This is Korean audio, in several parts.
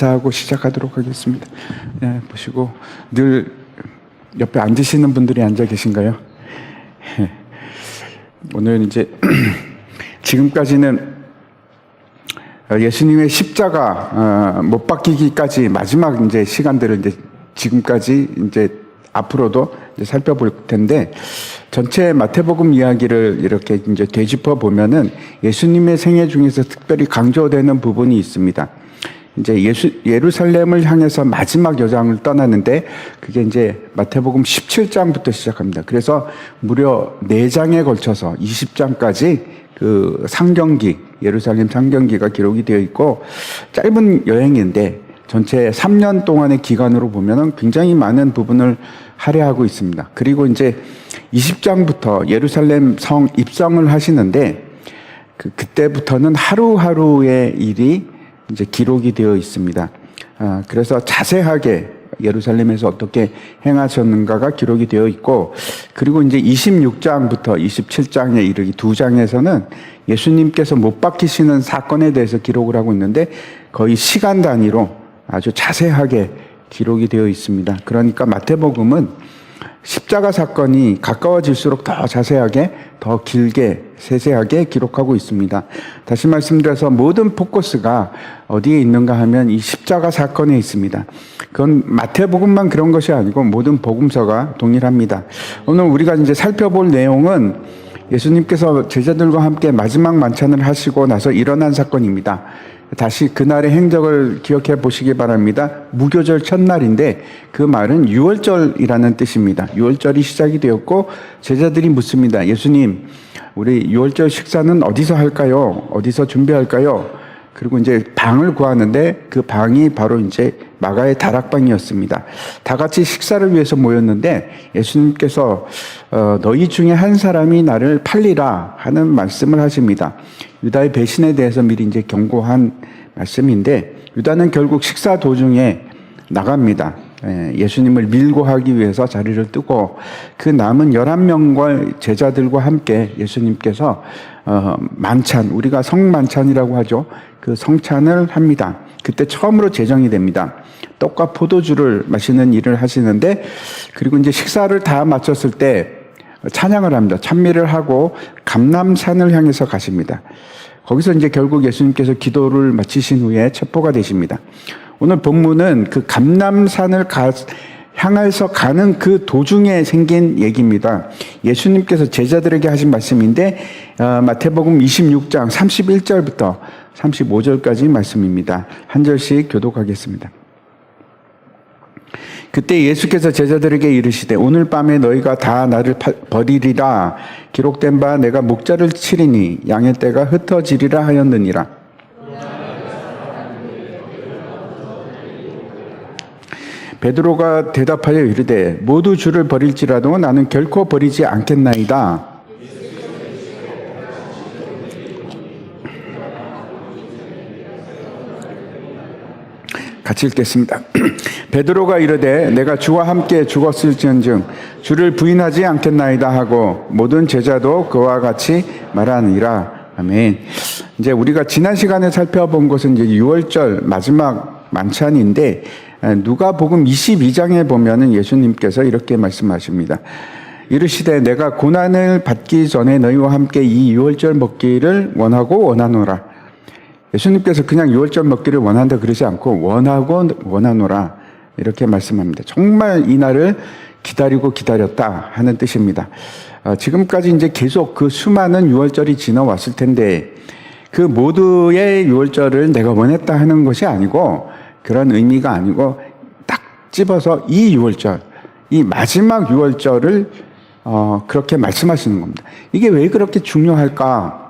하고 시작하도록 하겠습니다. 네, 보시고 늘 옆에 앉으시는 분들이 앉아 계신가요? 오늘 이제 지금까지는 예수님의 십자가 못 박히기까지 마지막 이제 시간들을 이제 지금까지 이제 앞으로도 이제 살펴볼 텐데, 전체 마태복음 이야기를 이렇게 이제 되짚어 보면은 예수님의 생애 중에서 특별히 강조되는 부분이 있습니다. 이제 예루살렘을 향해서 마지막 여정을 떠나는데, 그게 이제 마태복음 17장부터 시작합니다. 그래서 무려 4장에 걸쳐서 20장까지 그 상경기, 예루살렘 상경기가 기록이 되어 있고, 짧은 여행인데 전체 3년 동안의 기간으로 보면은 굉장히 많은 부분을 할애하고 있습니다. 그리고 이제 20장부터 예루살렘 성 입성을 하시는데, 그때부터는 하루하루의 일이 이제 기록이 되어 있습니다. 그래서 자세하게 예루살렘에서 어떻게 행하셨는가가 기록이 되어 있고, 그리고 이제 26장부터 27장에 이르기 2장에서는 예수님께서 못 박히시는 사건에 대해서 기록을 하고 있는데, 거의 시간 단위로 아주 자세하게 기록이 되어 있습니다. 그러니까 마태복음은 십자가 사건이 가까워질수록 더 자세하게, 더 길게, 세세하게 기록하고 있습니다. 다시 말씀드려서 모든 포커스가 어디에 있는가 하면 이 십자가 사건에 있습니다. 그건 마태복음만 그런 것이 아니고 모든 복음서가 동일합니다. 오늘 우리가 이제 살펴볼 내용은 예수님께서 제자들과 함께 마지막 만찬을 하시고 나서 일어난 사건입니다. 다시 그날의 행적을 기억해 보시기 바랍니다. 무교절 첫날인데 그 말은 유월절이라는 뜻입니다. 유월절이 시작이 되었고, 제자들이 묻습니다. 예수님, 우리 유월절 식사는 어디서 할까요? 어디서 준비할까요? 그리고 이제 방을 구하는데 그 방이 바로 이제 마가의 다락방이었습니다. 다 같이 식사를 위해서 모였는데 예수님께서 너희 중에 한 사람이 나를 팔리라 하는 말씀을 하십니다. 유다의 배신에 대해서 미리 이제 경고한 말씀인데, 유다는 결국 식사 도중에 나갑니다. 예수님을 밀고 하기 위해서 자리를 뜨고, 그 남은 11명과 제자들과 함께 예수님께서 만찬, 우리가 성만찬이라고 하죠. 그 성찬을 합니다. 그때 처음으로 제정이 됩니다. 떡과 포도주를 마시는 일을 하시는데, 그리고 이제 식사를 다 마쳤을 때 찬양을 합니다. 찬미를 하고 감람산을 향해서 가십니다. 거기서 이제 결국 예수님께서 기도를 마치신 후에 체포가 되십니다. 오늘 본문은 그 감람산을 향해서 가는 그 도중에 생긴 얘기입니다. 예수님께서 제자들에게 하신 말씀인데, 마태복음 26장 31절부터 35절까지 말씀입니다. 한 절씩 교독하겠습니다. 그때 예수께서 제자들에게 이르시되, 오늘 밤에 너희가 다 나를 버리리라. 기록된 바 내가 목자를 치리니 양의 떼가 흩어지리라 하였느니라. 베드로가 대답하여 이르되, 모두 주를 버릴지라도 나는 결코 버리지 않겠나이다. 같이 읽겠습니다. 베드로가 이르되, 내가 주와 함께 죽었을지언정 주를 부인하지 않겠나이다 하고 모든 제자도 그와 같이 말하니라. 아멘. 이제 우리가 지난 시간에 살펴본 것은 이제 유월절 마지막 만찬인데, 누가복음 22장에 보면은 예수님께서 이렇게 말씀하십니다. 이르시되, 내가 고난을 받기 전에 너희와 함께 이 유월절 먹기를 원하고 원하노라. 예수님께서 그냥 유월절 먹기를 원한다 그러지 않고 원하고 원하노라 이렇게 말씀합니다. 정말 이 날을 기다리고 기다렸다 하는 뜻입니다. 지금까지 이제 계속 그 수많은 유월절이 지나왔을 텐데, 그 모두의 유월절을 내가 원했다 하는 것이 아니고, 그런 의미가 아니고 딱 집어서 이 유월절, 이 마지막 유월절을 그렇게 말씀하시는 겁니다. 이게 왜 그렇게 중요할까?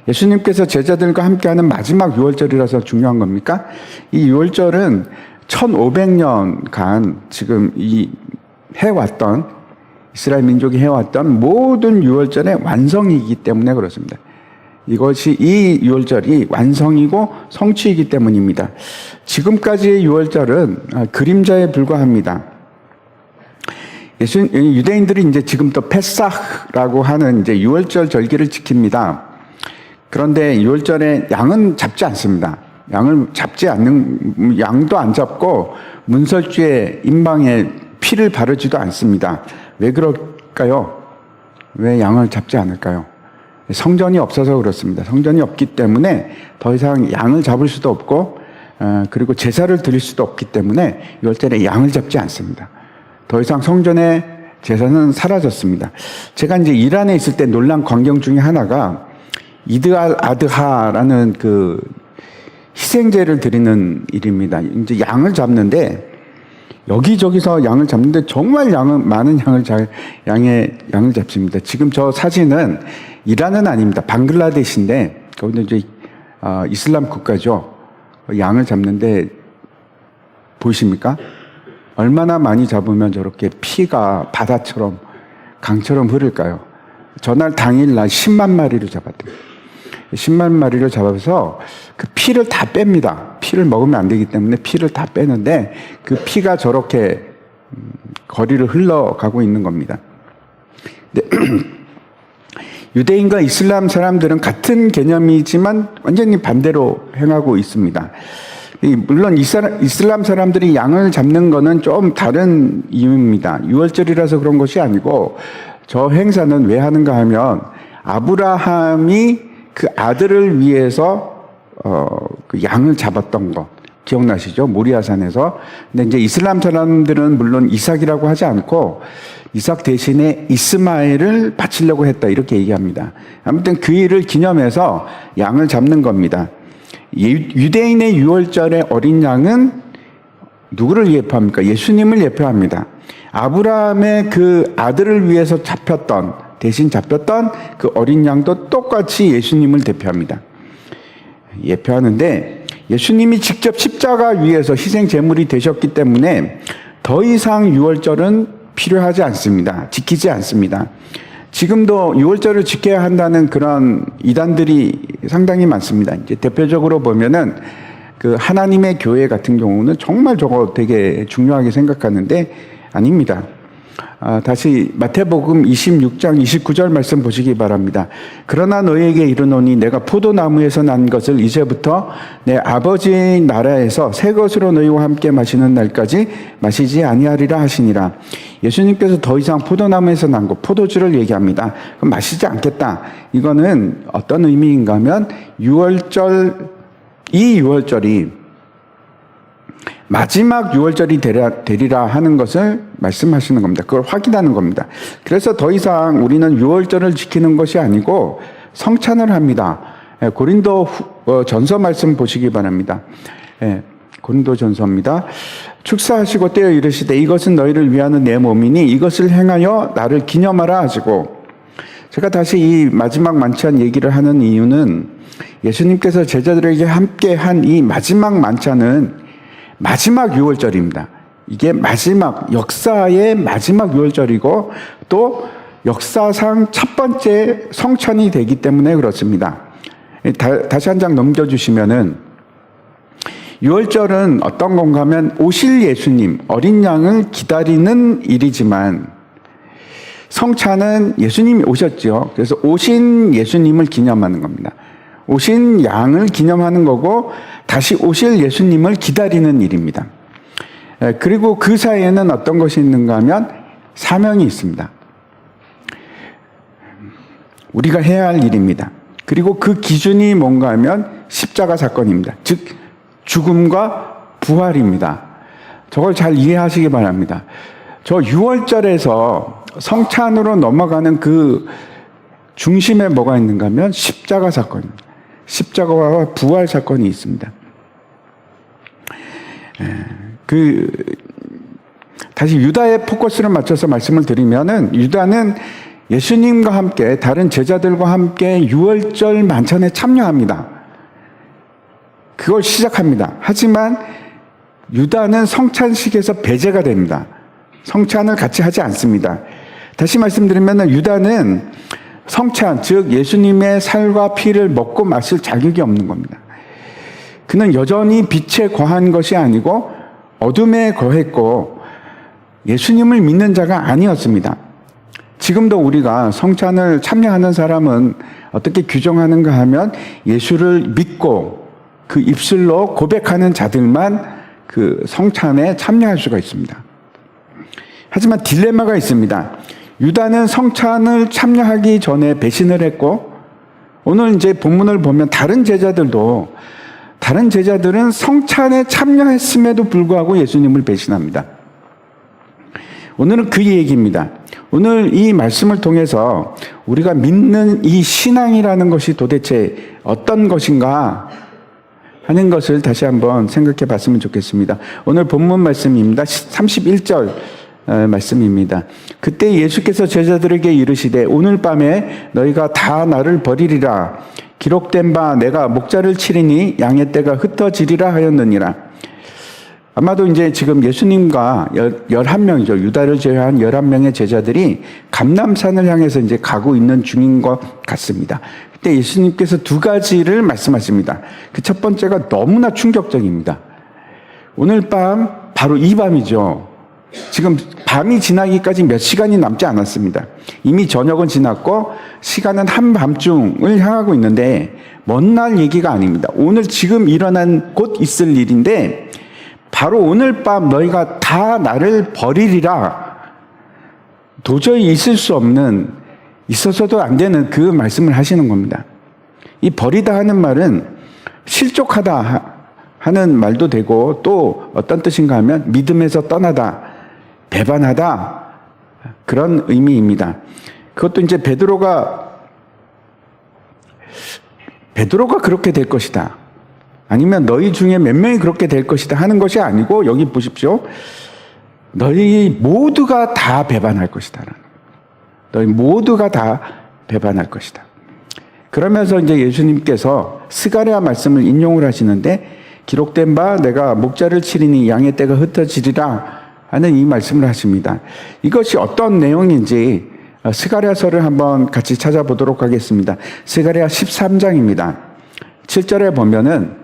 예수님께서 제자들과 함께하는 마지막 유월절이라서 중요한 겁니까? 이 유월절은 1500년간 지금 이 해왔던, 이스라엘 민족이 해왔던 모든 유월절의 완성이기 때문에 그렇습니다. 이것이, 이 유월절이 완성이고 성취이기 때문입니다. 지금까지의 유월절은 그림자에 불과합니다. 유대인들이 이제 지금 또 페사흐라고 하는 이제 유월절 절기를 지킵니다. 그런데 유월절에 양은 잡지 않습니다. 양을 잡지 않는, 양도 안 잡고 문설주의 임방에 피를 바르지도 않습니다. 왜 그럴까요? 왜 양을 잡지 않을까요? 성전이 없어서 그렇습니다. 성전이 없기 때문에 더 이상 양을 잡을 수도 없고, 그리고 제사를 드릴 수도 없기 때문에 유월절에 양을 잡지 않습니다. 더 이상 성전의 제사는 사라졌습니다. 제가 이제 이란에 있을 때 놀란 광경 중에 하나가 이드알 아드하라는 그 희생제를 드리는 일입니다. 이제 양을 잡는데 여기저기서 양을 잡는데 정말 많은 양을 잡습니다. 지금 저 사진은 이란은 아닙니다. 방글라데시인데 거기는 이제 이슬람 국가죠. 양을 잡는데 보이십니까? 얼마나 많이 잡으면 저렇게 피가 바다처럼 강처럼 흐를까요? 전날 당일날 10만 마리를 잡았대요. 10만 마리를 잡아서 그 피를 다 뺍니다. 피를 먹으면 안 되기 때문에 피를 다 빼는데 그 피가 저렇게 거리를 흘러가고 있는 겁니다. 유대인과 이슬람 사람들은 같은 개념이지만 완전히 반대로 행하고 있습니다. 물론 이슬람 사람들이 양을 잡는 거는 좀 다른 이유입니다. 유월절이라서 그런 것이 아니고 저 행사는 왜 하는가 하면 아브라함이 그 아들을 위해서 그 양을 잡았던 거 기억나시죠? 모리아산에서. 근데 이제 이슬람 사람들은 물론 이삭이라고 하지 않고 이삭 대신에 이스마엘을 바치려고 했다 이렇게 얘기합니다. 아무튼 그 일을 기념해서 양을 잡는 겁니다. 유대인의 유월절의 어린 양은 누구를 예표합니까? 예수님을 예표합니다. 아브라함의 그 아들을 위해서 대신 잡혔던 그 어린 양도 똑같이 예수님을 대표합니다. 예표하는데 예수님이 직접 십자가 위에서 희생 제물이 되셨기 때문에 더 이상 유월절은 필요하지 않습니다. 지키지 않습니다. 지금도 유월절을 지켜야 한다는 그런 이단들이 상당히 많습니다. 이제 대표적으로 보면은 그 하나님의 교회 같은 경우는 정말 저거 되게 중요하게 생각하는데 아닙니다. 다시 마태복음 26장 29절 말씀 보시기 바랍니다. 그러나 너희에게 이르노니 내가 포도나무에서 난 것을 이제부터 내 아버지의 나라에서 새 것으로 너희와 함께 마시는 날까지 마시지 아니하리라 하시니라. 예수님께서 더 이상 포도나무에서 난 것, 포도주를 얘기합니다. 그럼 마시지 않겠다. 이거는 어떤 의미인가 하면 이 유월절이 마지막 유월절이 되리라 하는 것을 말씀하시는 겁니다. 그걸 확인하는 겁니다. 그래서 더 이상 우리는 유월절을 지키는 것이 아니고 성찬을 합니다. 고린도 전서 말씀 보시기 바랍니다. 고린도 전서입니다. 축사하시고 떼어 이르시되 이것은 너희를 위하는 내 몸이니 이것을 행하여 나를 기념하라 하시고, 제가 다시 이 마지막 만찬 얘기를 하는 이유는 예수님께서 제자들에게 함께 한 이 마지막 만찬은 마지막 유월절입니다. 이게 역사의 마지막 유월절이고 또 역사상 첫 번째 성찬이 되기 때문에 그렇습니다. 다시 한 장 넘겨주시면은 유월절은 어떤 건가 하면 오실 예수님, 어린 양을 기다리는 일이지만 성찬은 예수님이 오셨죠. 그래서 오신 예수님을 기념하는 겁니다. 오신 양을 기념하는 거고 다시 오실 예수님을 기다리는 일입니다. 그리고 그 사이에는 어떤 것이 있는가 하면 사명이 있습니다. 우리가 해야 할 일입니다. 그리고 그 기준이 뭔가 하면 십자가 사건입니다. 즉 죽음과 부활입니다. 저걸 잘 이해하시기 바랍니다. 저 유월절에서 성찬으로 넘어가는 그 중심에 뭐가 있는가 하면 십자가 사건입니다. 십자가와 부활 사건이 있습니다. 다시 유다의 포커스를 맞춰서 말씀을 드리면은 유다는 예수님과 함께 다른 제자들과 함께 유월절 만찬에 참여합니다. 그걸 시작합니다. 하지만 유다는 성찬식에서 배제가 됩니다. 성찬을 같이 하지 않습니다. 다시 말씀드리면 유다는 성찬, 즉 예수님의 살과 피를 먹고 마실 자격이 없는 겁니다. 그는 여전히 빛에 거한 것이 아니고 어둠에 거했고 예수님을 믿는 자가 아니었습니다. 지금도 우리가 성찬을 참여하는 사람은 어떻게 규정하는가 하면 예수를 믿고 그 입술로 고백하는 자들만 그 성찬에 참여할 수가 있습니다. 하지만 딜레마가 있습니다. 유다는 성찬을 참여하기 전에 배신을 했고, 오늘 이제 본문을 보면 다른 제자들은 성찬에 참여했음에도 불구하고 예수님을 배신합니다. 오늘은 그 얘기입니다. 오늘 이 말씀을 통해서 우리가 믿는 이 신앙이라는 것이 도대체 어떤 것인가 하는 것을 다시 한번 생각해 봤으면 좋겠습니다. 오늘 본문 말씀입니다. 31절 말씀입니다. 그때 예수께서 제자들에게 이르시되 오늘 밤에 너희가 다 나를 버리리라. 기록된 바 내가 목자를 치리니 양의 떼가 흩어지리라 하였느니라. 아마도 이제 지금 예수님과 11명이죠. 유다를 제외한 11명의 제자들이 감람산을 향해서 이제 가고 있는 중인 것 같습니다. 그때 예수님께서 두 가지를 말씀하십니다. 그 첫 번째가 너무나 충격적입니다. 오늘 밤, 바로 이 밤이죠. 지금 밤이 지나기까지 몇 시간이 남지 않았습니다. 이미 저녁은 지났고 시간은 한밤중을 향하고 있는데 먼 날 얘기가 아닙니다. 오늘 지금 일어난 곧 있을 일인데 바로 오늘 밤 너희가 다 나를 버리리라. 도저히 있을 수 없는, 있어서도 안 되는 그 말씀을 하시는 겁니다. 이 버리다 하는 말은 실족하다 하는 말도 되고, 또 어떤 뜻인가 하면 믿음에서 떠나다, 배반하다, 그런 의미입니다. 그것도 이제 베드로가 그렇게 될 것이다, 아니면 너희 중에 몇 명이 그렇게 될 것이다 하는 것이 아니고, 여기 보십시오. 너희 모두가 다 배반할 것이다. 너희 모두가 다 배반할 것이다. 그러면서 이제 예수님께서 스가랴 말씀을 인용을 하시는데, 기록된 바 내가 목자를 치리니 양의 떼가 흩어지리라 하는 이 말씀을 하십니다. 이것이 어떤 내용인지 스가랴서를 한번 같이 찾아보도록 하겠습니다. 스가랴 13장입니다. 7절에 보면은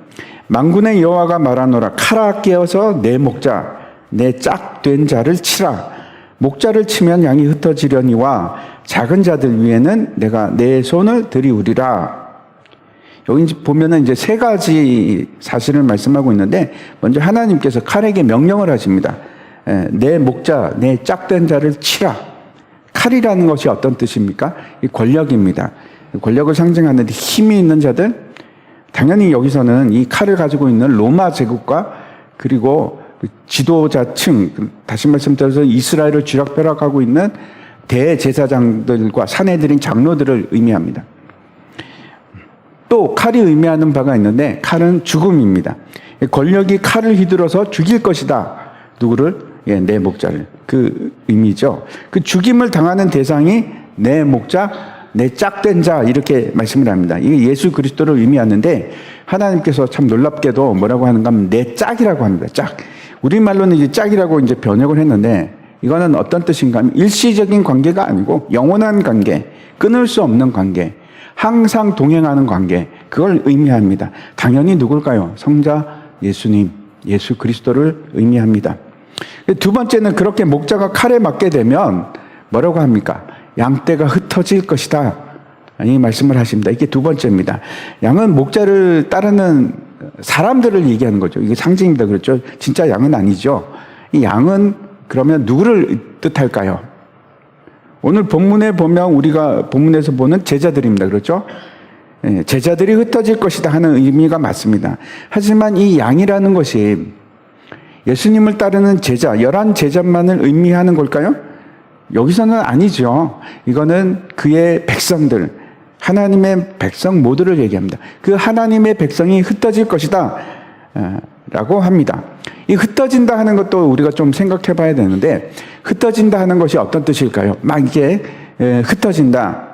만군의 여호와가 말하노라. 칼아 깨어서 내 목자 내 짝된 자를 치라. 목자를 치면 양이 흩어지려니와 작은 자들 위에는 내가 내 손을 들이우리라. 여기 보면은 이제 세 가지 사실을 말씀하고 있는데, 먼저 하나님께서 칼에게 명령을 하십니다. 내 목자 내 짝된 자를 치라. 칼이라는 것이 어떤 뜻입니까? 이 권력입니다. 권력을 상징하는데 힘이 있는 자들, 당연히 여기서는 이 칼을 가지고 있는 로마 제국과 그리고 지도자층, 다시 말씀드려서 이스라엘을 쥐락펴락하고 있는 대제사장들과 사내들인 장로들을 의미합니다. 또 칼이 의미하는 바가 있는데, 칼은 죽음입니다. 권력이 칼을 휘둘러서 죽일 것이다. 누구를? 내 목자를. 그 의미죠. 그 죽임을 당하는 대상이 내 목자, 내 짝된 자, 이렇게 말씀을 합니다. 이게 예수 그리스도를 의미하는데, 하나님께서 참 놀랍게도 뭐라고 하는가 하면 내 짝이라고 합니다. 짝. 우리말로는 이제 짝이라고 이제 번역을 했는데, 이거는 어떤 뜻인가 하면 일시적인 관계가 아니고 영원한 관계, 끊을 수 없는 관계, 항상 동행하는 관계, 그걸 의미합니다. 당연히 누굴까요? 성자 예수님, 예수 그리스도를 의미합니다. 두 번째는 그렇게 목자가 칼에 맞게 되면 뭐라고 합니까? 양떼가 흩어질 것이다, 이 말씀을 하십니다. 이게 두 번째입니다. 양은 목자를 따르는 사람들을 얘기하는 거죠. 이게 상징입니다. 그렇죠? 진짜 양은 아니죠. 이 양은 그러면 누구를 뜻할까요? 오늘 본문에 보면 우리가 본문에서 보는 제자들입니다. 그렇죠? 제자들이 흩어질 것이다 하는 의미가 맞습니다. 하지만 이 양이라는 것이 예수님을 따르는 제자, 11제자만을 의미하는 걸까요? 여기서는 아니죠. 이거는 그의 백성들, 하나님의 백성 모두를 얘기합니다. 그 하나님의 백성이 흩어질 것이다 라고 합니다. 이 흩어진다 하는 것도 우리가 좀 생각해 봐야 되는데, 흩어진다 하는 것이 어떤 뜻일까요? 막 이게 흩어진다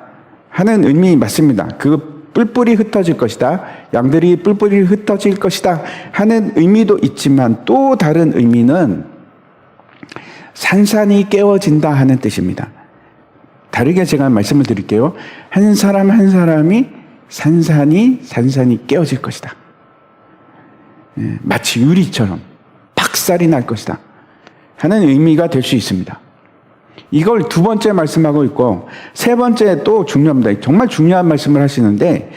하는 의미 맞습니다. 그 뿔뿔이 흩어질 것이다, 양들이 뿔뿔이 흩어질 것이다 하는 의미도 있지만, 또 다른 의미는 산산이 깨어진다 하는 뜻입니다. 다르게 제가 말씀을 드릴게요. 한 사람 한 사람이 산산이 깨어질 것이다. 마치 유리처럼 박살이 날 것이다 하는 의미가 될 수 있습니다. 이걸 두 번째 말씀하고 있고, 세 번째 또 중요합니다. 정말 중요한 말씀을 하시는데,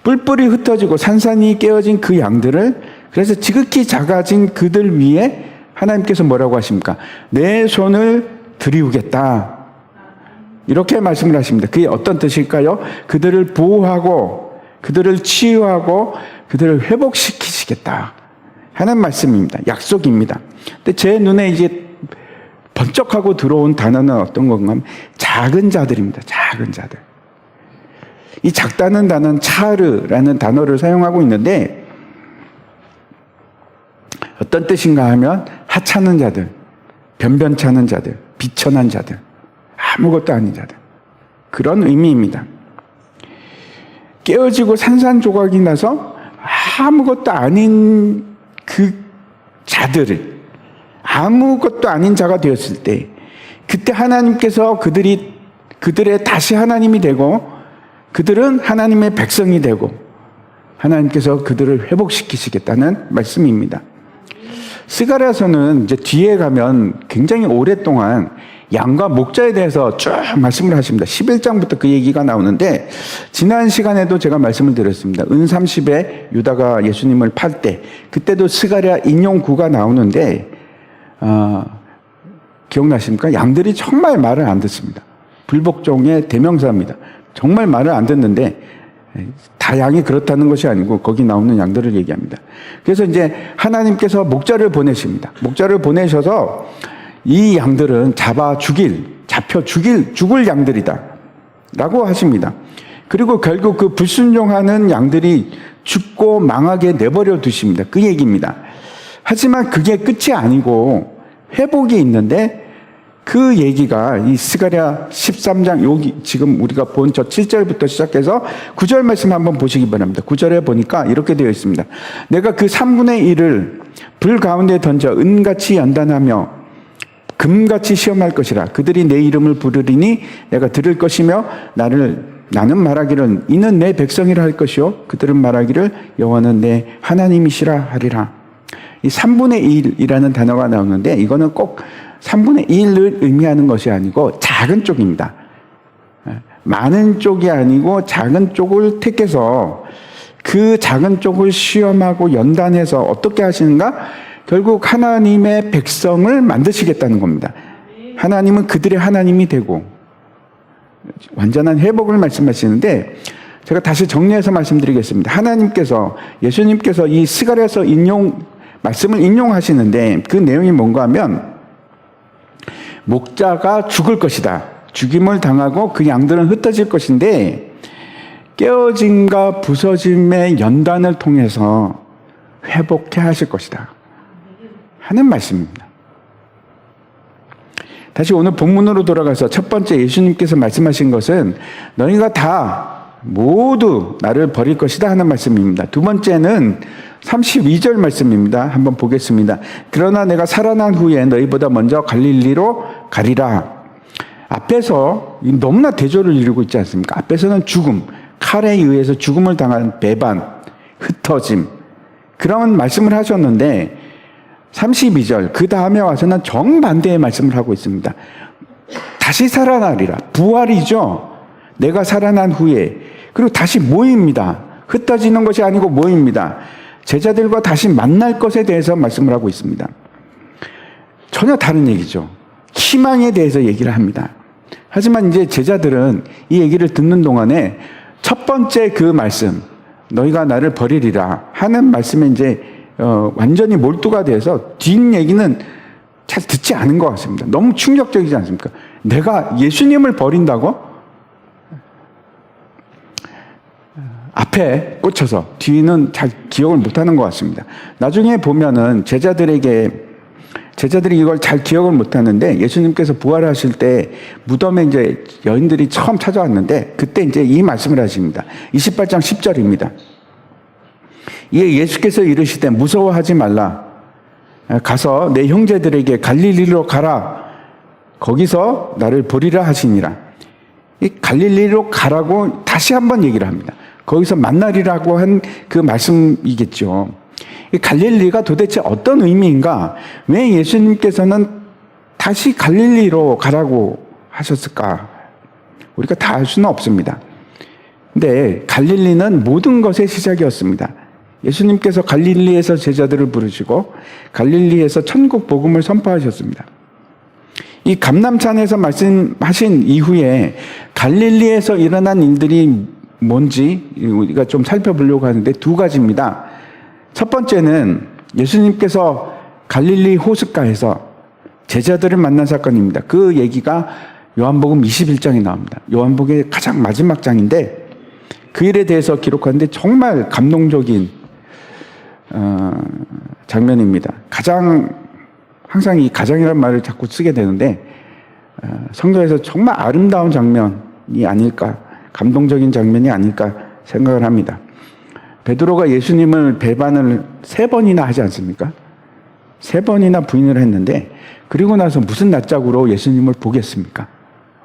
뿔뿔이 흩어지고 산산이 깨어진 그 양들을, 그래서 지극히 작아진 그들 위에 하나님께서 뭐라고 하십니까? 내 손을 들이우겠다. 이렇게 말씀을 하십니다. 그게 어떤 뜻일까요? 그들을 보호하고 그들을 치유하고 그들을 회복시키시겠다 하는 말씀입니다. 약속입니다. 근데 제 눈에 이제 번쩍하고 들어온 단어는 어떤 건가 하면 작은 자들입니다. 작은 자들. 이 작다는 단어는 차르라는 단어를 사용하고 있는데 어떤 뜻인가 하면 하찮은 자들, 변변찮은 자들, 비천한 자들, 아무것도 아닌 자들, 그런 의미입니다. 깨어지고 산산조각이 나서 아무것도 아닌 그 자들을, 아무것도 아닌 자가 되었을 때, 그때 하나님께서 그들의 다시 하나님이 되고 그들은 하나님의 백성이 되고 하나님께서 그들을 회복시키시겠다는 말씀입니다. 스가랴서는 이제 뒤에 가면 굉장히 오랫동안 양과 목자에 대해서 쭉 말씀을 하십니다. 11장부터 그 얘기가 나오는데, 지난 시간에도 제가 말씀을 드렸습니다. 은 30에 유다가 예수님을 팔 때, 그때도 스가랴 인용구가 나오는데, 기억나십니까? 양들이 정말 말을 안 듣습니다. 불복종의 대명사입니다. 정말 말을 안 듣는데, 다 양이 그렇다는 것이 아니고 거기 나오는 양들을 얘기합니다. 그래서 이제 하나님께서 목자를 보내십니다. 목자를 보내셔서 이 양들은 죽을 양들이다 라고 하십니다. 그리고 결국 그 불순종하는 양들이 죽고 망하게 내버려 두십니다. 그 얘기입니다. 하지만 그게 끝이 아니고 회복이 있는데, 그 얘기가 이 스가랴 13장, 여기 지금 우리가 본 저 7절부터 시작해서 9절 말씀 한번 보시기 바랍니다. 9절에 보니까 이렇게 되어 있습니다. 내가 그 3분의 1을 불 가운데 던져 은같이 연단하며 금같이 시험할 것이라. 그들이 내 이름을 부르리니 내가 들을 것이며 나는 말하기를 이는 내 백성이라 할 것이요 그들은 말하기를 여호와는 내 하나님이시라 하리라. 이 3분의 1이라는 단어가 나오는데, 이거는 꼭 3분의 1을 의미하는 것이 아니고 작은 쪽입니다. 많은 쪽이 아니고 작은 쪽을 택해서 그 작은 쪽을 시험하고 연단해서 어떻게 하시는가? 결국 하나님의 백성을 만드시겠다는 겁니다. 하나님은 그들의 하나님이 되고 완전한 회복을 말씀하시는데, 제가 다시 정리해서 말씀드리겠습니다. 하나님께서, 예수님께서 이 스가랴서 말씀을 인용하시는데 그 내용이 뭔가 하면, 목자가 죽을 것이다. 죽임을 당하고 그 양들은 흩어질 것인데, 깨어짐과 부서짐의 연단을 통해서 회복해 하실 것이다 하는 말씀입니다. 다시 오늘 본문으로 돌아가서 첫 번째 예수님께서 말씀하신 것은 너희가 다 모두 나를 버릴 것이다 하는 말씀입니다. 두 번째는 32절 말씀입니다. 한번 보겠습니다. 그러나 내가 살아난 후에 너희보다 먼저 갈릴리로 가리라. 앞에서 너무나 대조를 이루고 있지 않습니까? 앞에서는 죽음, 칼에 의해서 죽음을 당한 배반, 흩어짐, 그런 말씀을 하셨는데 32절 그 다음에 와서는 정반대의 말씀을 하고 있습니다. 다시 살아나리라. 부활이죠. 내가 살아난 후에. 그리고 다시 모입니다. 흩어지는 것이 아니고 모입니다. 제자들과 다시 만날 것에 대해서 말씀을 하고 있습니다. 전혀 다른 얘기죠. 희망에 대해서 얘기를 합니다. 하지만 이제 제자들은 이 얘기를 듣는 동안에 첫 번째 그 말씀, 너희가 나를 버리리라 하는 말씀에 이제 완전히 몰두가 돼서 뒷 얘기는 잘 듣지 않은 것 같습니다. 너무 충격적이지 않습니까? 내가 예수님을 버린다고? 앞에 꽂혀서 뒤는 잘 기억을 못하는 것 같습니다. 나중에 보면은 제자들이 이걸 잘 기억을 못하는데, 예수님께서 부활하실 때 무덤에 이제 여인들이 처음 찾아왔는데 그때 이제 이 말씀을 하십니다. 28장 10절입니다. 이에 예수께서 이르시되 무서워하지 말라. 가서 내 형제들에게 갈릴리로 가라. 거기서 나를 보리라 하시니라. 이 갈릴리로 가라고 다시 한번 얘기를 합니다. 거기서 만나리라고 한 그 말씀이겠죠. 이 갈릴리가 도대체 어떤 의미인가? 왜 예수님께서는 다시 갈릴리로 가라고 하셨을까? 우리가 다 알 수는 없습니다. 근데 갈릴리는 모든 것의 시작이었습니다. 예수님께서 갈릴리에서 제자들을 부르시고 갈릴리에서 천국 복음을 선포하셨습니다. 이 감람산에서 말씀하신 이후에 갈릴리에서 일어난 일들이 뭔지 우리가 좀 살펴보려고 하는데 두 가지입니다. 첫 번째는 예수님께서 갈릴리 호숫가에서 제자들을 만난 사건입니다. 그 얘기가 요한복음 21장에 나옵니다. 요한복음의 가장 마지막 장인데 그 일에 대해서 기록하는데 정말 감동적인 장면입니다. 항상 이 가장이라는 말을 자꾸 쓰게 되는데 성경에서 정말 아름다운 장면이 아닐까, 감동적인 장면이 아닐까 생각을 합니다. 베드로가 예수님을 배반을 3번이나 하지 않습니까? 3번이나 부인을 했는데 그리고 나서 무슨 낯짝으로 예수님을 보겠습니까?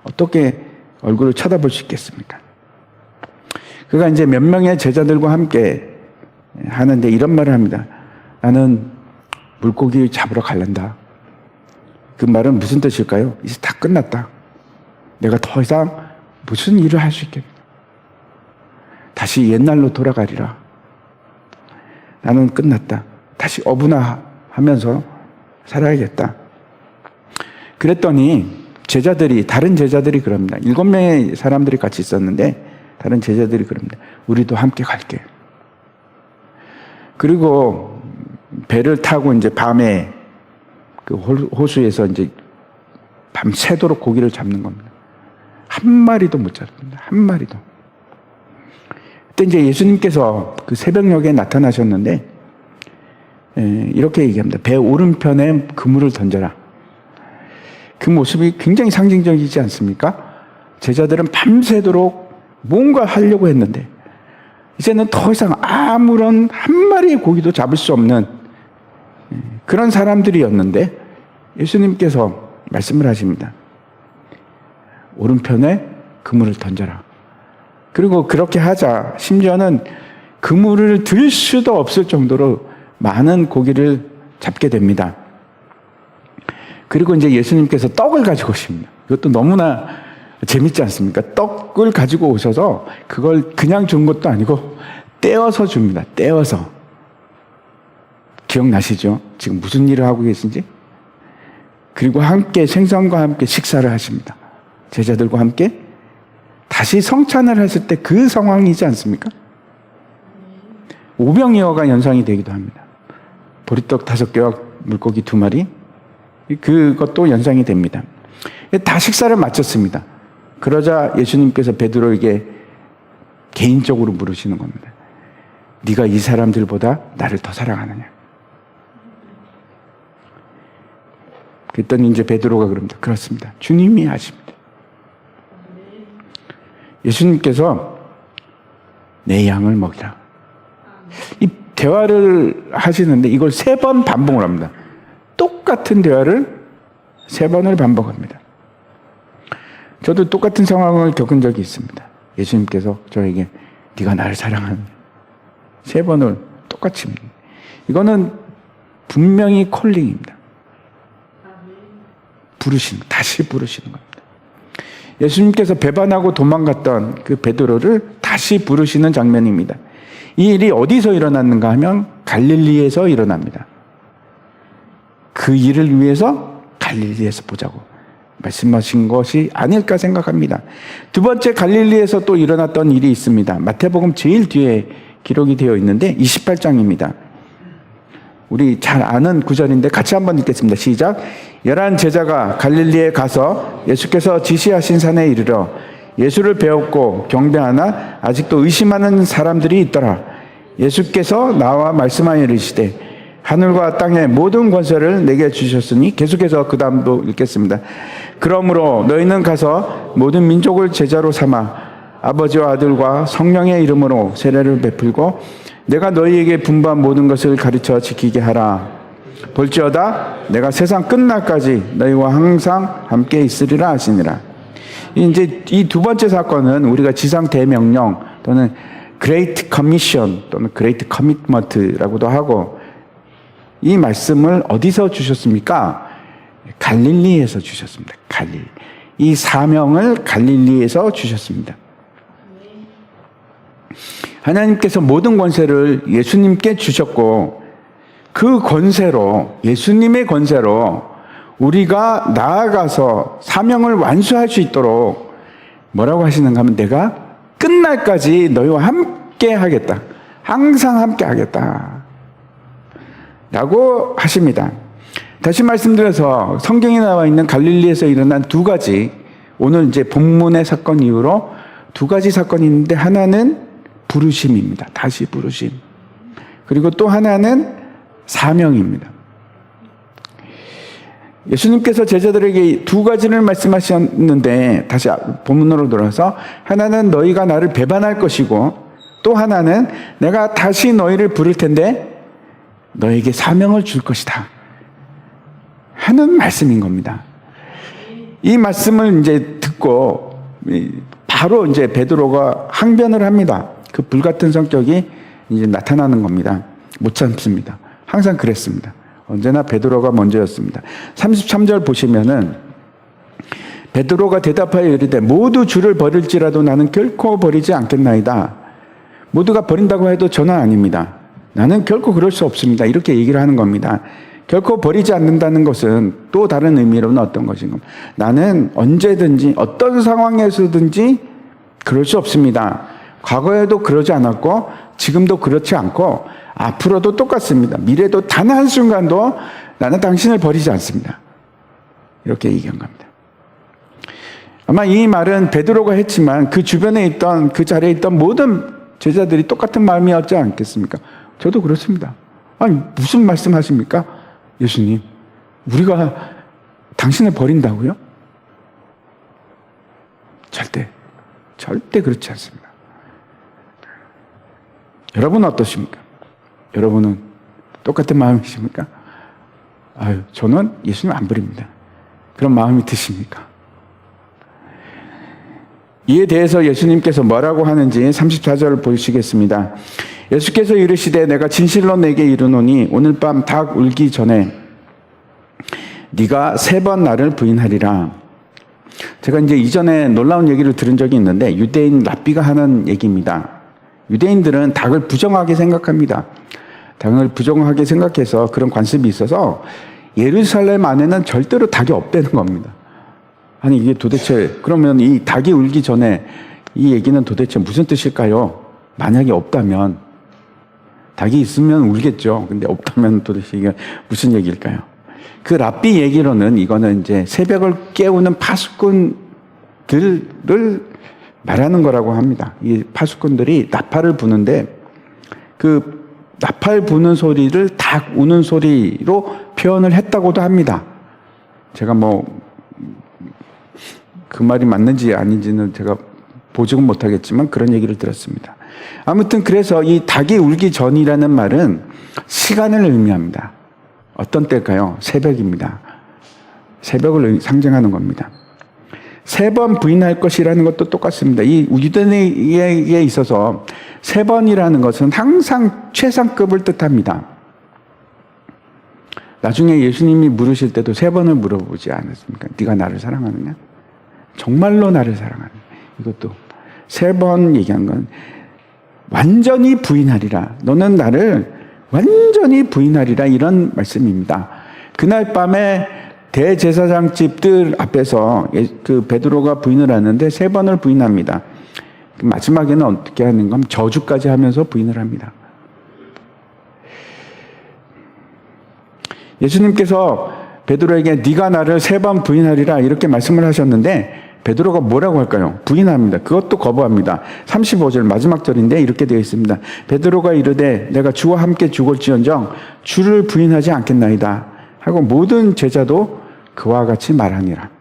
어떻게 얼굴을 쳐다볼 수 있겠습니까? 그가 이제 몇 명의 제자들과 함께 하는데 이런 말을 합니다. 나는 물고기 잡으러 갈란다. 그 말은 무슨 뜻일까요? 이제 다 끝났다. 내가 더 이상 무슨 일을 할 수 있겠나. 다시 옛날로 돌아가리라. 나는 끝났다. 다시 어분하면서 살아야겠다. 그랬더니 다른 제자들이 그럽니다. 7명의 사람들이 같이 있었는데 다른 제자들이 그럽니다. 우리도 함께 갈게. 그리고 배를 타고 이제 밤에 그 호수에서 이제 밤새도록 고기를 잡는 겁니다. 한 마리도 못 잡습니다. 한 마리도. 그때 이제 예수님께서 그 새벽녘에 나타나셨는데 이렇게 얘기합니다. 배 오른편에 그물을 던져라. 그 모습이 굉장히 상징적이지 않습니까? 제자들은 밤새도록 뭔가 하려고 했는데 이제는 더 이상 아무런 한 마리의 고기도 잡을 수 없는 그런 사람들이었는데 예수님께서 말씀을 하십니다. 오른편에 그물을 던져라. 그리고 그렇게 하자 심지어는 그물을 들 수도 없을 정도로 많은 고기를 잡게 됩니다. 그리고 이제 예수님께서 떡을 가지고 오십니다. 이것도 너무나 재밌지 않습니까? 떡을 가지고 오셔서 그걸 그냥 준 것도 아니고 떼어서 줍니다. 떼어서. 기억나시죠? 지금 무슨 일을 하고 계신지? 그리고 함께 생선과 함께 식사를 하십니다. 제자들과 함께 다시 성찬을 했을 때 그 상황이지 않습니까? 오병이어가 연상이 되기도 합니다. 보리떡 5개와 물고기 2마리 그것도 연상이 됩니다. 다 식사를 마쳤습니다. 그러자 예수님께서 베드로에게 개인적으로 물으시는 겁니다. 네가 이 사람들보다 나를 더 사랑하느냐? 그랬더니 이제 베드로가 그럽니다. 그렇습니다. 주님이 하십니다. 예수님께서 내 양을 먹이라. 이 대화를 하시는데 이걸 3번 반복을 합니다. 똑같은 대화를 3번을 반복합니다. 저도 똑같은 상황을 겪은 적이 있습니다. 예수님께서 저에게 네가 나를 사랑하느냐 3번을 똑같이 합니다. 이거는 분명히 콜링입니다. 다시 부르시는 겁니다. 예수님께서 배반하고 도망갔던 그 베드로를 다시 부르시는 장면입니다. 이 일이 어디서 일어났는가 하면 갈릴리에서 일어납니다. 그 일을 위해서 갈릴리에서 보자고 말씀하신 것이 아닐까 생각합니다. 두 번째 갈릴리에서 또 일어났던 일이 있습니다. 마태복음 제일 뒤에 기록이 되어 있는데 28장입니다. 우리 잘 아는 구절인데 같이 한번 읽겠습니다. 시작. 11 제자가 갈릴리에 가서 예수께서 지시하신 산에 이르러 예수를 배웠고 경배하나 아직도 의심하는 사람들이 있더라. 예수께서 나와 말씀하여 이르시되 하늘과 땅의 모든 권세를 내게 주셨으니 계속해서 그 다음도 읽겠습니다. 그러므로 너희는 가서 모든 민족을 제자로 삼아 아버지와 아들과 성령의 이름으로 세례를 베풀고 내가 너희에게 분부한 모든 것을 가르쳐 지키게 하라. 볼지어다 내가 세상 끝날까지 너희와 항상 함께 있으리라 하시니라. 이제 이 두 번째 사건은 우리가 지상 대명령 또는 Great Commission 또는 Great Commitment라고도 하고 이 말씀을 어디서 주셨습니까? 갈릴리에서 주셨습니다. 이 사명을 갈릴리에서 주셨습니다. 하나님께서 모든 권세를 예수님께 주셨고 그 권세로, 예수님의 권세로 우리가 나아가서 사명을 완수할 수 있도록 뭐라고 하시는가 하면 내가 끝날까지 너희와 함께 하겠다. 항상 함께 하겠다. 라고 하십니다. 다시 말씀드려서 성경에 나와 있는 갈릴리에서 일어난 두 가지, 오늘 이제 본문의 사건 이후로 두 가지 사건이 있는데 하나는 부르심입니다. 다시 부르심. 그리고 또 하나는 사명입니다. 예수님께서 제자들에게 두 가지를 말씀하셨는데 다시 본문으로 돌아서 하나는 너희가 나를 배반할 것이고 또 하나는 내가 다시 너희를 부를 텐데 너에게 사명을 줄 것이다 하는 말씀인 겁니다. 이 말씀을 이제 듣고 바로 이제 베드로가 항변을 합니다. 그 불같은 성격이 이제 나타나는 겁니다. 못 참습니다. 항상 그랬습니다. 언제나 베드로가 먼저였습니다. 33절 보시면은 베드로가 대답하여 이르되 모두 주를 버릴지라도 나는 결코 버리지 않겠나이다. 모두가 버린다고 해도 저는 아닙니다. 나는 결코 그럴 수 없습니다. 이렇게 얘기를 하는 겁니다. 결코 버리지 않는다는 것은 또 다른 의미로는 어떤 것인가? 나는 언제든지 어떤 상황에서든지 그럴 수 없습니다. 과거에도 그러지 않았고 지금도 그렇지 않고 앞으로도 똑같습니다. 미래도 단 한순간도 나는 당신을 버리지 않습니다. 이렇게 얘기한 겁니다. 아마 이 말은 베드로가 했지만 그 주변에 있던, 그 자리에 있던 모든 제자들이 똑같은 마음이었지 않겠습니까? 저도 그렇습니다. 아니, 무슨 말씀 하십니까? 예수님, 우리가 당신을 버린다고요? 절대 그렇지 않습니다. 여러분은 어떠십니까? 여러분은 똑같은 마음이십니까? 아유, 저는 예수님 안 버립니다. 그런 마음이 드십니까? 이에 대해서 예수님께서 뭐라고 하는지 34절을 보시겠습니다. 예수께서 이르시되 내가 진실로 내게 이르노니 오늘 밤 닭 울기 전에 네가 3번 나를 부인하리라. 제가 이제 이전에 놀라운 얘기를 들은 적이 있는데 유대인 랍비가 하는 얘기입니다. 유대인들은 닭을 부정하게 생각합니다. 닭을 부정하게 생각해서 그런 관습이 있어서 예루살렘 안에는 절대로 닭이 없다는 겁니다. 아니 이게 도대체 그러면 이 닭이 울기 전에 이 얘기는 도대체 무슨 뜻일까요? 만약에 없다면 닭이 있으면 울겠죠. 근데 없다면 도대체 이게 무슨 얘기일까요? 그 랍비 얘기로는 이거는 이제 새벽을 깨우는 파수꾼들을 말하는 거라고 합니다. 이 파수꾼들이 나팔을 부는데 그 나팔 부는 소리를 닭 우는 소리로 표현을 했다고도 합니다. 제가 뭐 그 말이 맞는지 아닌지는 제가 보증은 못하겠지만 그런 얘기를 들었습니다. 아무튼 그래서 이 닭이 울기 전이라는 말은 시간을 의미합니다. 어떤 때일까요? 새벽입니다. 새벽을 상징하는 겁니다. 3번 부인할 것이라는 것도 똑같습니다. 이 유대인에게 있어서 3번이라는 것은 항상 최상급을 뜻합니다. 나중에 예수님이 물으실 때도 3번을 물어보지 않았습니까? 네가 나를 사랑하느냐? 정말로 나를 사랑하느냐? 이것도 3번 얘기한 건 완전히 부인하리라. 너는 나를 완전히 부인하리라. 이런 말씀입니다. 그날 밤에 대제사장 집들 앞에서 그 베드로가 부인을 하는데 3번을 부인합니다. 마지막에는 어떻게 하는가 하면 저주까지 하면서 부인을 합니다. 예수님께서 베드로에게 네가 나를 3번 부인하리라 이렇게 말씀을 하셨는데 베드로가 뭐라고 할까요? 부인합니다. 그것도 거부합니다. 35절 마지막 절인데 이렇게 되어 있습니다. 베드로가 이르되 내가 주와 함께 죽을지언정 주를 부인하지 않겠나이다 하고 모든 제자도 그와 같이 말하니라.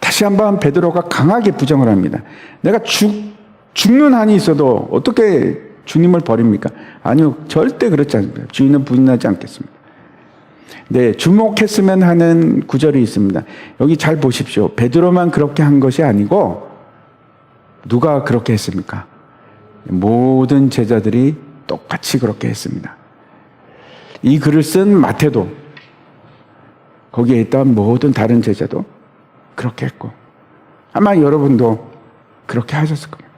다시 한번 베드로가 강하게 부정을 합니다. 내가 죽는 한이 있어도 어떻게 주님을 버립니까? 아니요, 절대 그렇지 않습니다. 주인은 부인하지 않겠습니다. 네, 주목했으면 하는 구절이 있습니다. 여기 잘 보십시오. 베드로만 그렇게 한 것이 아니고 누가 그렇게 했습니까? 모든 제자들이 똑같이 그렇게 했습니다. 이 글을 쓴 마태도 거기에 있던 모든 다른 제자도 그렇게 했고 아마 여러분도 그렇게 하셨을 겁니다.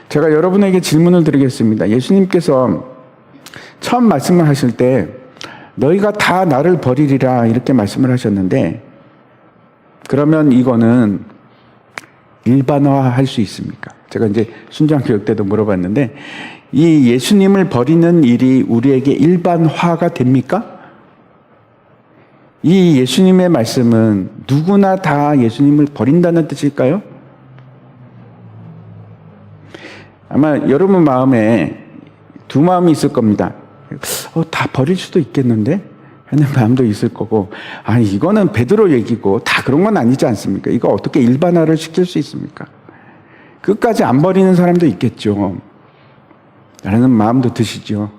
제가 여러분에게 질문을 드리겠습니다. 예수님께서 처음 말씀을 하실 때 너희가 다 나를 버리리라 이렇게 말씀을 하셨는데, 그러면 이거는 일반화할 수 있습니까? 제가 이제 순장교육 때도 물어봤는데, 이 예수님을 버리는 일이 우리에게 일반화가 됩니까? 이 예수님의 말씀은 누구나 다 예수님을 버린다는 뜻일까요? 아마 여러분 마음에 두 마음이 있을 겁니다. 다 버릴 수도 있겠는데? 하는 마음도 있을 거고, 아니, 이거는 베드로 얘기고 다 그런 건 아니지 않습니까? 이거 어떻게 일반화를 시킬 수 있습니까? 끝까지 안 버리는 사람도 있겠죠. 라는 마음도 드시죠.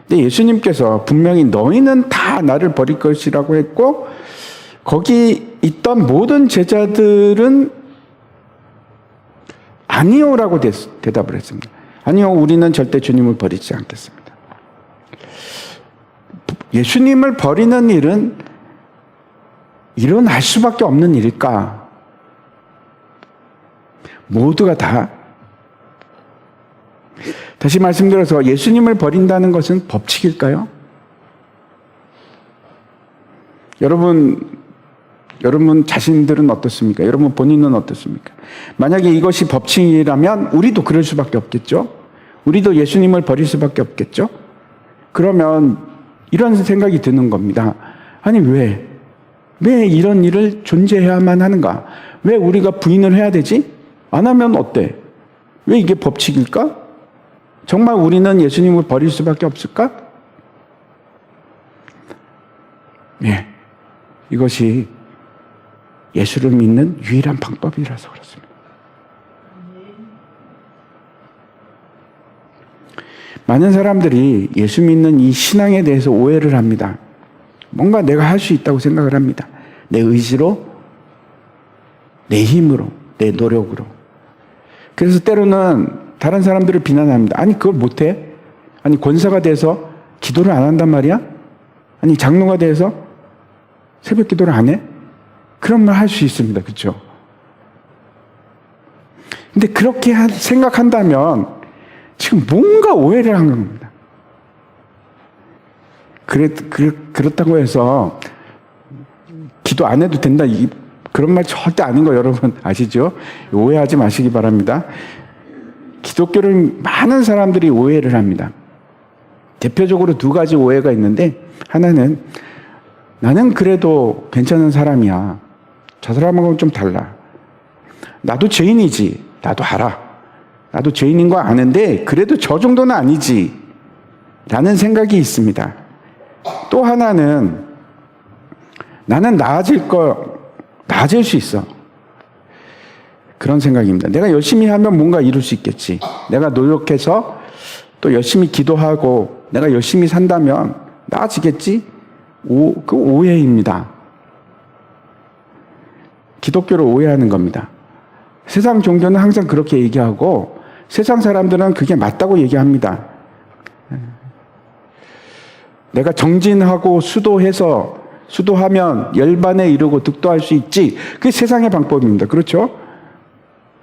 근데 예수님께서 분명히 너희는 다 나를 버릴 것이라고 했고, 거기 있던 모든 제자들은 아니요라고 대답을 했습니다. 아니요, 우리는 절대 주님을 버리지 않겠습니다. 예수님을 버리는 일은 일어날 수밖에 없는 일일까? 모두가 다. 다시 말씀드려서 예수님을 버린다는 것은 법칙일까요? 여러분 자신들은 어떻습니까? 여러분 본인은 어떻습니까? 만약에 이것이 법칙이라면 우리도 그럴 수밖에 없겠죠? 우리도 예수님을 버릴 수밖에 없겠죠? 그러면 이런 생각이 드는 겁니다. 아니, 왜 이런 일을 존재해야만 하는가? 왜 우리가 부인을 해야 되지? 안 하면 어때? 왜 이게 법칙일까? 정말 우리는 예수님을 버릴 수밖에 없을까? 네, 이것이 예수를 믿는 유일한 방법이라서 그렇습니다. 많은 사람들이 예수 믿는 이 신앙에 대해서 오해를 합니다. 뭔가 내가 할 수 있다고 생각을 합니다. 내 의지로, 내 힘으로, 내 노력으로. 그래서 때로는 다른 사람들을 비난합니다. 아니, 그걸 못해? 아니, 권사가 돼서 기도를 안 한단 말이야? 아니, 장로가 돼서 새벽 기도를 안 해? 그런 말 할 수 있습니다. 그렇죠? 근데 그렇게 생각한다면 지금 뭔가 오해를 한 겁니다. 그렇다고 해서 기도 안 해도 된다, 그런 말 절대 아닌 거 여러분 아시죠? 오해하지 마시기 바랍니다. 기독교를 많은 사람들이 오해를 합니다. 대표적으로 두 가지 오해가 있는데, 하나는 나는 그래도 괜찮은 사람이야. 저 사람하고는 좀 달라. 나도 죄인이지. 나도 알아. 나도 죄인인 거 아는데 그래도 저 정도는 아니지. 라는 생각이 있습니다. 또 하나는 나는 나아질 수 있어. 그런 생각입니다. 내가 열심히 하면 뭔가 이룰 수 있겠지. 내가 노력해서 또 열심히 기도하고 내가 열심히 산다면 나아지겠지? 그 오해입니다. 기독교를 오해하는 겁니다. 세상 종교는 항상 그렇게 얘기하고 세상 사람들은 그게 맞다고 얘기합니다. 내가 정진하고 수도하면 열반에 이르고 득도할 수 있지. 그게 세상의 방법입니다. 그렇죠?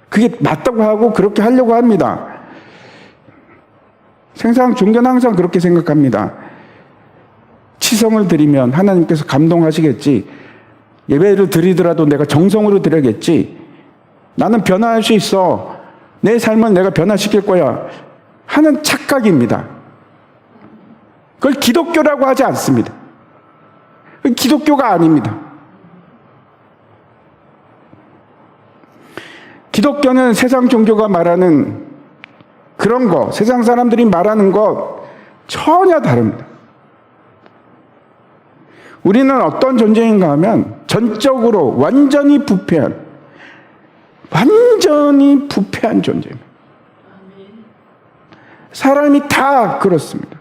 그게 맞다고 하고 그렇게 하려고 합니다. 세상 종교는 항상 그렇게 생각합니다. 치성을 드리면 하나님께서 감동하시겠지. 예배를 드리더라도 내가 정성으로 드려야겠지. 나는 변화할 수 있어. 내 삶은 내가 변화시킬 거야. 하는 착각입니다. 그걸 기독교라고 하지 않습니다. 기독교가 아닙니다. 기독교는 세상 종교가 말하는 그런 거, 세상 사람들이 말하는 것 전혀 다릅니다. 우리는 어떤 존재인가 하면 전적으로 완전히 부패한 존재입니다. 사람이 다 그렇습니다.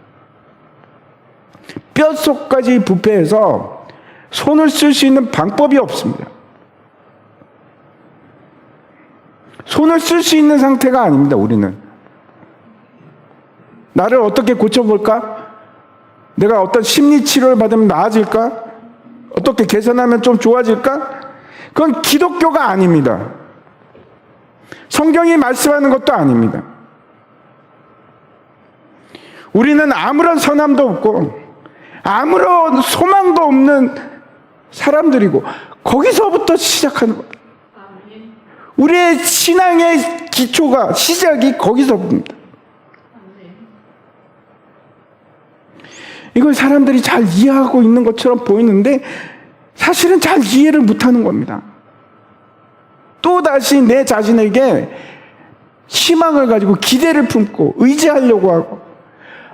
뼛속까지 부패해서 손을 쓸 수 있는 방법이 없습니다. 손을 쓸 수 있는 상태가 아닙니다. 우리는 나를 어떻게 고쳐볼까? 내가 어떤 심리 치료를 받으면 나아질까? 어떻게 개선하면 좀 좋아질까? 그건 기독교가 아닙니다. 성경이 말씀하는 것도 아닙니다. 우리는 아무런 선함도 없고 아무런 소망도 없는 사람들이고 거기서부터 시작하는 거예요. 우리의 신앙의 기초가 시작이 거기서부터입니다. 이걸 사람들이 잘 이해하고 있는 것처럼 보이는데 사실은 잘 이해를 못하는 겁니다. 또다시 내 자신에게 희망을 가지고 기대를 품고 의지하려고 하고,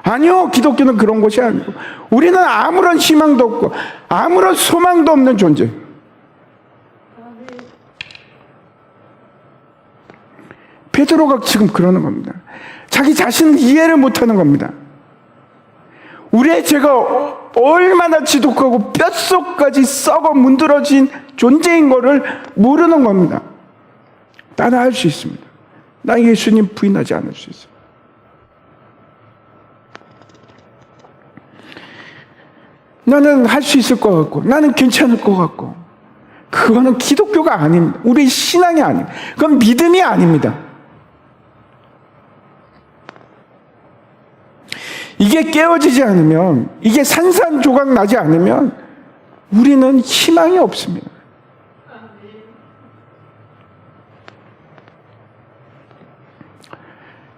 아니요, 기독교는 그런 것이 아니고 우리는 아무런 희망도 없고 아무런 소망도 없는 존재. 베드로가 지금 그러는 겁니다. 자기 자신을 이해를 못하는 겁니다. 우리의 죄가 얼마나 지독하고 뼛속까지 썩어 문드러진 존재인 것을 모르는 겁니다. 나는 할 수 있습니다. 나 예수님 부인하지 않을 수 있어요. 나는 할 수 있을 것 같고, 나는 괜찮을 것 같고. 그거는 기독교가 아닙니다. 우리 신앙이 아닙니다. 그건 믿음이 아닙니다. 이게 깨어지지 않으면, 이게 산산조각 나지 않으면 우리는 희망이 없습니다.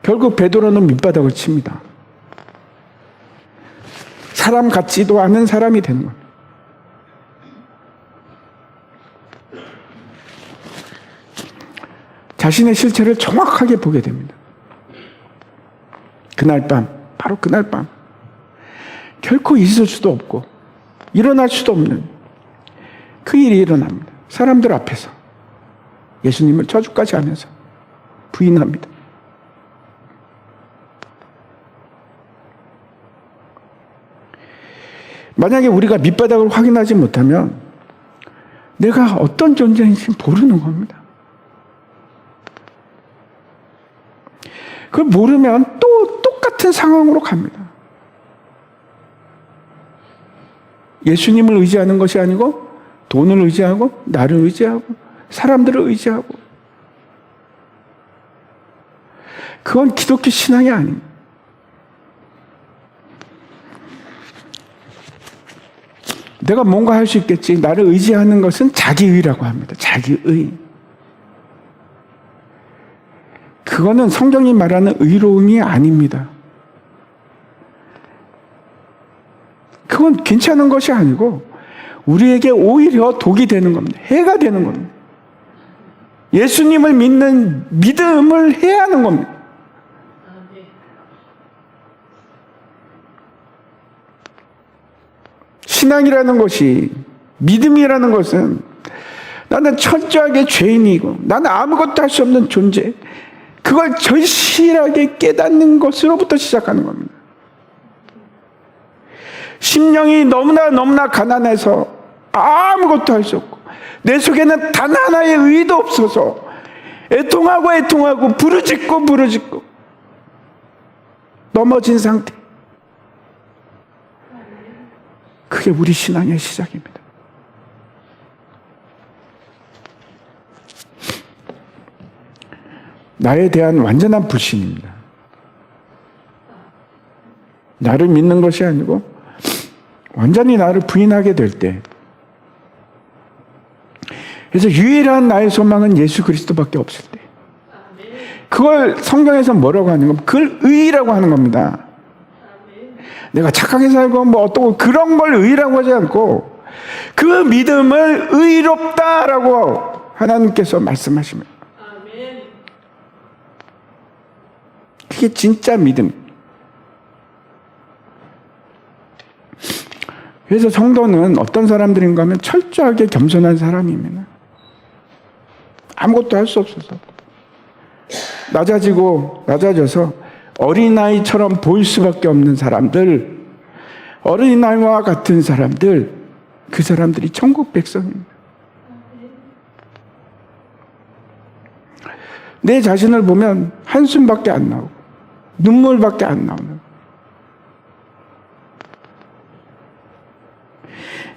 결국 베드로는 밑바닥을 칩니다. 사람 같지도 않은 사람이 되는 겁니다. 자신의 실체를 정확하게 보게 됩니다. 그날 밤, 바로 그날 밤, 결코 있을 수도 없고 일어날 수도 없는 그 일이 일어납니다. 사람들 앞에서 예수님을 저주까지 하면서 부인합니다. 만약에 우리가 밑바닥을 확인하지 못하면 내가 어떤 존재인지 모르는 겁니다. 그걸 모르면 또 똑같은 상황으로 갑니다. 예수님을 의지하는 것이 아니고 돈을 의지하고 나를 의지하고 사람들을 의지하고, 그건 기독교 신앙이 아닙니다. 내가 뭔가 할 수 있겠지. 나를 의지하는 것은 자기의라고 합니다. 자기의. 그거는 성경이 말하는 의로움이 아닙니다. 그건 괜찮은 것이 아니고 우리에게 오히려 독이 되는 겁니다. 해가 되는 겁니다. 예수님을 믿는 믿음을 해야 하는 겁니다. 신앙이라는 것이, 믿음이라는 것은 나는 철저하게 죄인이고 나는 아무것도 할 수 없는 존재, 그걸 절실하게 깨닫는 것으로부터 시작하는 겁니다. 심령이 너무나 가난해서 아무것도 할 수 없고 내 속에는 단 하나의 의도 없어서 애통하고 부르짖고 넘어진 상태, 그게 우리 신앙의 시작입니다. 나에 대한 완전한 불신입니다. 나를 믿는 것이 아니고 완전히 나를 부인하게 될 때, 그래서 유일한 나의 소망은 예수 그리스도밖에 없을 때, 그걸 성경에서 뭐라고 하는 겁니까? 그걸 의라고 하는 겁니다. 내가 착하게 살고 뭐 어떻고 그런 걸 의라고 하지 않고 그 믿음을 의롭다라고 하나님께서 말씀하십니다. 그게 진짜 믿음. 그래서 성도는 어떤 사람들인가 하면 철저하게 겸손한 사람입니다. 아무것도 할 수 없어서 낮아져서 어린아이처럼 보일 수밖에 없는 사람들, 어린아이와 같은 사람들, 그 사람들이 천국 백성입니다. 내 자신을 보면 한숨밖에 안 나오고 눈물밖에 안 나오는,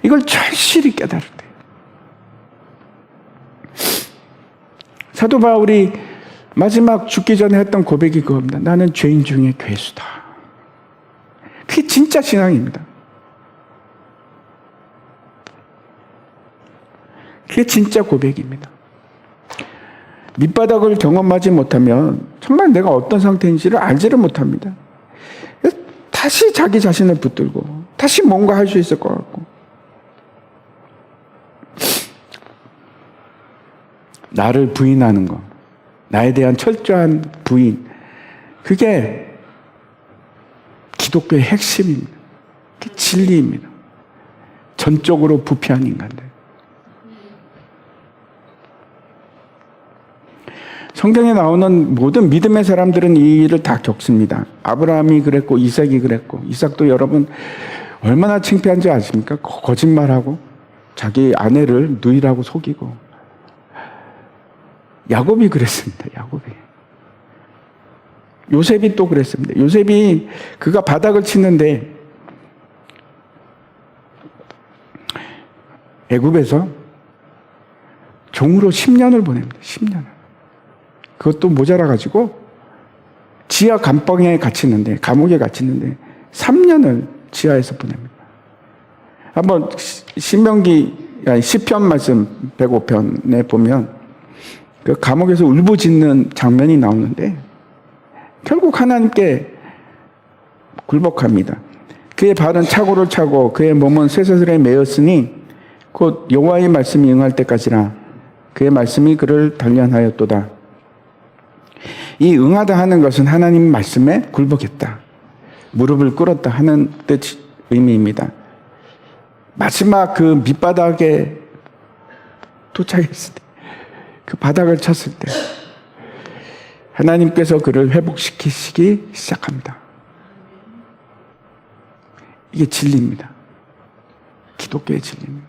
이걸 절실히 깨달을 때 사도 바울이 마지막 죽기 전에 했던 고백이 그겁니다. 나는 죄인 중에 괴수다. 그게 진짜 신앙입니다. 그게 진짜 고백입니다. 밑바닥을 경험하지 못하면 정말 내가 어떤 상태인지를 알지를 못합니다. 다시 자기 자신을 붙들고 다시 뭔가 할 수 있을 것 같고 나를 부인하는 것, 나에 대한 철저한 부인, 그게 기독교의 핵심입니다. 그게 진리입니다. 전적으로 부패한 인간들. 성경에 나오는 모든 믿음의 사람들은 이 일을 다 겪습니다. 아브라함이 그랬고 이삭이 그랬고, 이삭도 여러분 얼마나 창피한지 아십니까? 거짓말하고 자기 아내를 누이라고 속이고. 야곱이 그랬습니다. 야곱이. 요셉이 또 그랬습니다. 요셉이 그가 바닥을 치는데 애굽에서 종으로 10년을 보냅니다. 10년을. 그것도 모자라가지고 지하 감방에 갇히는데, 감옥에 갇히는데 3년을 지하에서 보냅니다. 한번 시편 말씀 105편에 보면 그 감옥에서 울부짖는 장면이 나오는데 결국 하나님께 굴복합니다. 그의 발은 착오를 차고 그의 몸은 쇠사슬에 매였으니 곧 여호와의 말씀이 응할 때까지라. 그의 말씀이 그를 단련하였도다. 이 응하다 하는 것은 하나님 말씀에 굴복했다, 무릎을 꿇었다 하는 뜻 의미입니다. 마지막 그 밑바닥에 도착했을 때, 그 바닥을 쳤을 때 하나님께서 그를 회복시키시기 시작합니다. 이게 진리입니다. 기독교의 진리입니다.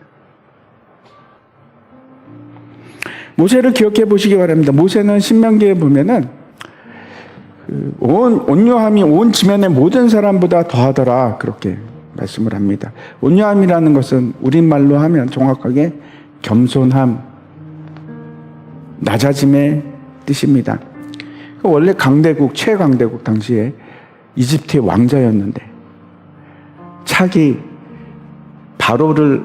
모세를 기억해 보시기 바랍니다. 모세는 신명기에 보면은 온유함이 온 지면의 모든 사람보다 더하더라, 그렇게 말씀을 합니다. 온유함이라는 것은 우리말로 하면 정확하게 겸손함, 낮아짐의 뜻입니다. 원래 강대국, 최강대국 당시에 이집트의 왕자였는데 차기 바로를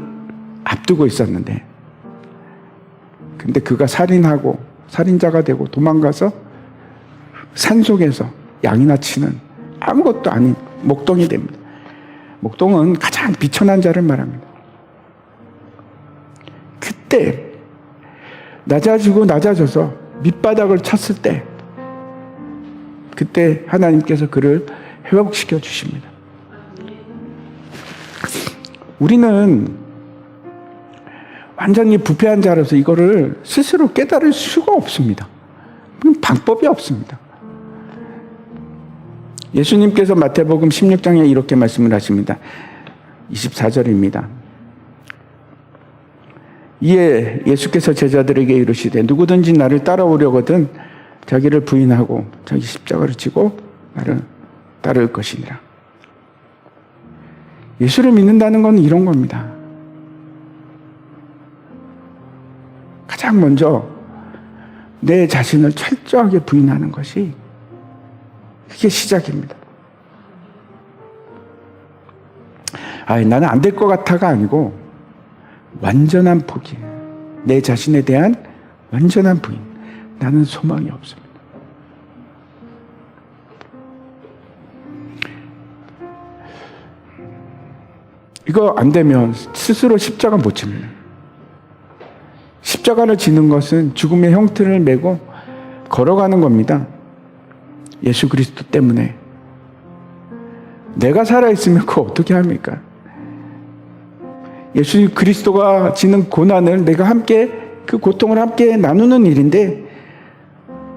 앞두고 있었는데, 근데 그가 살인하고 살인자가 되고 도망가서 산속에서 양이나 치는 아무것도 아닌 목동이 됩니다. 목동은 가장 비천한 자를 말합니다. 그때 낮아져서 밑바닥을 쳤을 때, 그때 하나님께서 그를 회복시켜 주십니다. 우리는 완전히 부패한 자로서 이거를 스스로 깨달을 수가 없습니다. 방법이 없습니다. 예수님께서 마태복음 16장에 이렇게 말씀을 하십니다. 24절입니다. 이에 예수께서 제자들에게 이르시되 누구든지 나를 따라오려거든 자기를 부인하고 자기 십자가를 지고 나를 따를 것이니라. 예수를 믿는다는 건 이런 겁니다. 가장 먼저 내 자신을 철저하게 부인하는 것이, 그게 시작입니다. 나는 안 될 것 같아가 아니고 완전한 포기, 내 자신에 대한 완전한 부인. 나는 소망이 없습니다. 이거 안 되면 스스로 십자가 못 집니다. 십자가를 지는 것은 죽음의 형틀을 메고 걸어가는 겁니다. 예수 그리스도 때문에. 내가 살아있으면 그거 어떻게 합니까? 예수 그리스도가 지는 고난을 내가 함께, 그 고통을 함께 나누는 일인데,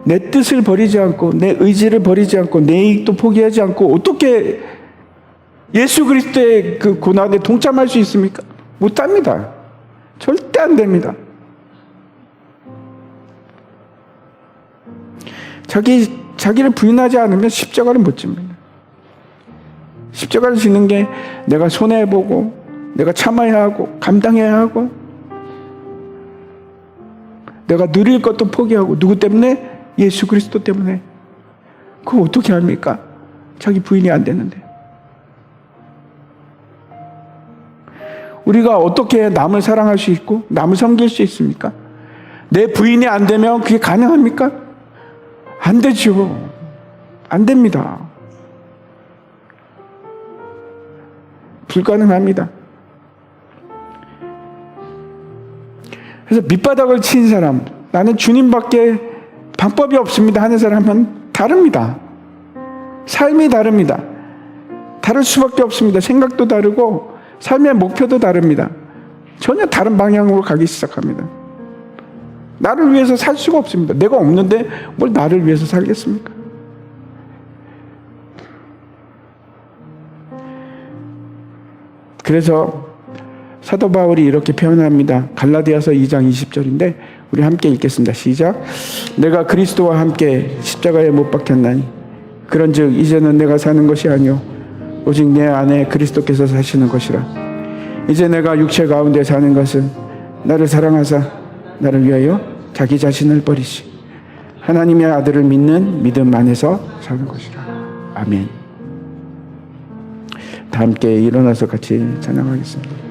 내 뜻을 버리지 않고 내 의지를 버리지 않고 내 이익도 포기하지 않고 어떻게 예수 그리스도의 그 고난에 동참할 수 있습니까? 못합니다. 절대 안 됩니다. 자기를 부인하지 않으면 십자가를 못 집니다. 십자가를 지는 게 내가 손해보고 내가 참아야 하고 감당해야 하고 내가 누릴 것도 포기하고, 누구 때문에? 예수 그리스도 때문에. 그거 어떻게 합니까? 자기 부인이 안 되는데. 우리가 어떻게 남을 사랑할 수 있고 남을 섬길 수 있습니까? 내 부인이 안 되면 그게 가능합니까? 안 되죠. 안 됩니다. 불가능합니다. 그래서 밑바닥을 친 사람, 나는 주님밖에 방법이 없습니다 하는 사람은 다릅니다. 삶이 다릅니다. 다를 수밖에 없습니다. 생각도 다르고 삶의 목표도 다릅니다. 전혀 다른 방향으로 가기 시작합니다. 나를 위해서 살 수가 없습니다. 내가 없는데 뭘 나를 위해서 살겠습니까? 그래서 사도 바울이 이렇게 표현합니다. 갈라디아서 2장 20절인데 우리 함께 읽겠습니다. 시작. 내가 그리스도와 함께 십자가에 못 박혔나니 그런즉 이제는 내가 사는 것이 아니요 오직 내 안에 그리스도께서 사시는 것이라. 이제 내가 육체 가운데 사는 것은 나를 사랑하사 나를 위하여 자기 자신을 버리시 하나님의 아들을 믿는 믿음 안에서 사는 것이라. 아멘. 다 함께 일어나서 같이 찬양하겠습니다.